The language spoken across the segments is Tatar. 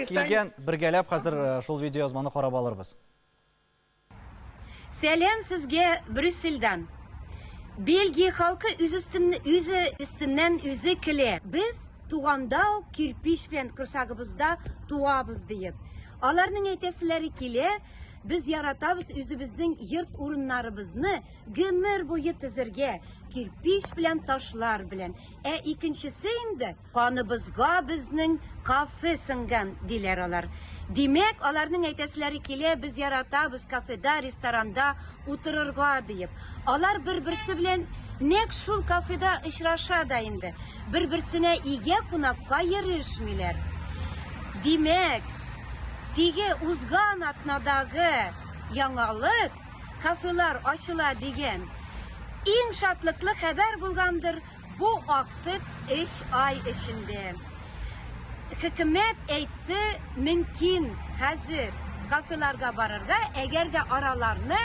Келген біргелеп қазір шул видео язманы қарап алырбыз. Selam sizge Brüssel'den. Belgiya halkı üstünden yüzü kile. Biz tuğanda kirpiş bilen kırsagımızda tuğabız deyip. Alarının etesileri kile. Biz yaratabız üzümüzün yırt urunlarımızını gömür boyu tizirge, kirpiş bilen taşlar bilen. İkincisi indi, kanımızga bizning kafe sıngan diler alar. Demek alarning aytasılari kile biz yaratabız kafeda, restoranda otururga deyip. Alar bir-birisi bilen nek şul kafeda işraşa da indi. Bir-birisine ige kunakka yarışmiler. Demek Tige uzgan atnadagı yangalık kafeler açıla degen en şatlıklı haber bulgandır bu aktık iş ay içinde. Hükümet etti mümkün hazır kafelerga barırga eğer de aralarını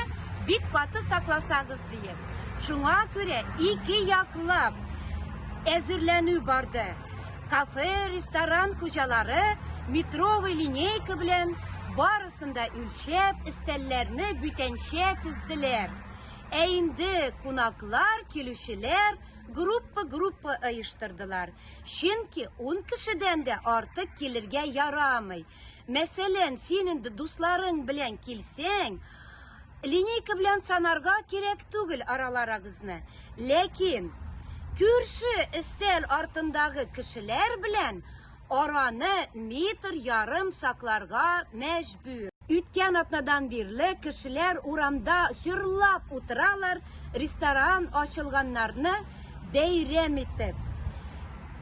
bir katı saklasanız diye. Şuna göre iki yaklap ezirlenü bardı. Kafe, restoran hocaları metro ve lineyka bilen barısında ülşep istellerine bütenşe tizdiler. Eğindi kunaklar, kilüşeler grupa ayıştırdılar. Çünkü 10 kişiden de artık gelirge yaramay. Mesela senin de dostların bilen kilsen, lineyka bilen sanarga gerek tugul aralarınızı. Lakin Kürşü istel artındagı kişiler bilen oranı metr yarım saklarga mecbur. Ütken atnadan birli kişiler uramda şırlap oturalar, restoran açılganlarını beyrem etip.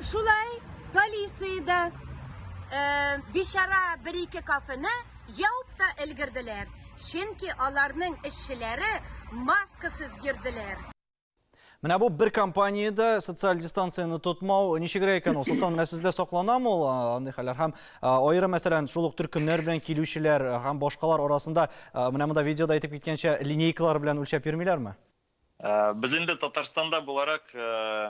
Şulay polisiyi da bişara bir iki kafını yaup da ilgirdiler. Çünkü alarının işçileri maskasız girdiler. Менә бу бер компанияда социаль дистанцияны тотмау ничегрәк икән ул? Солтан, менә сездә сакланамы ул андый хәлләр? Һәм аерым мәсәлән, шул ук төркемнәр белән килүчеләр һәм башкалар арасында менә монда видеода әйтеп киткәнчә линейкалар белән үлчәп йөрмиләрме? Biz инде Татарстанда буларак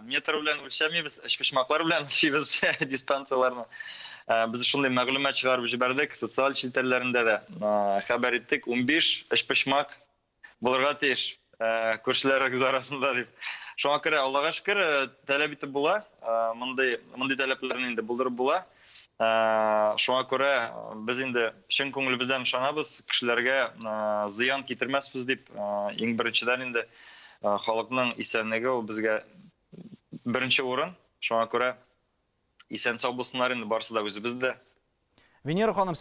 метр белән үлчәмибез, эчпочмаклар белән үлчибез дистанцияларны. Biz шундый мәгълүмат чыгарып җибәрдек, социаль челтәрләрендә дә хәбәр иттек, 15 эчпочмак булырга тиеш. Күршеләрегез арасында дип. Шуңа күрә Аллага шөкер таләп итеп була. Мондый таләпләрне инде булдырып була. Шуңа күрә без инде чын күңелебездән ышанабыз, кешеләргә зыян китермәсбез дип. Иң беренчедән инде халыкның исәнлеге ул безгә беренче урын. Шуңа күрә исән сау булсыннар инде барысы да үзебездә. Венера ханым,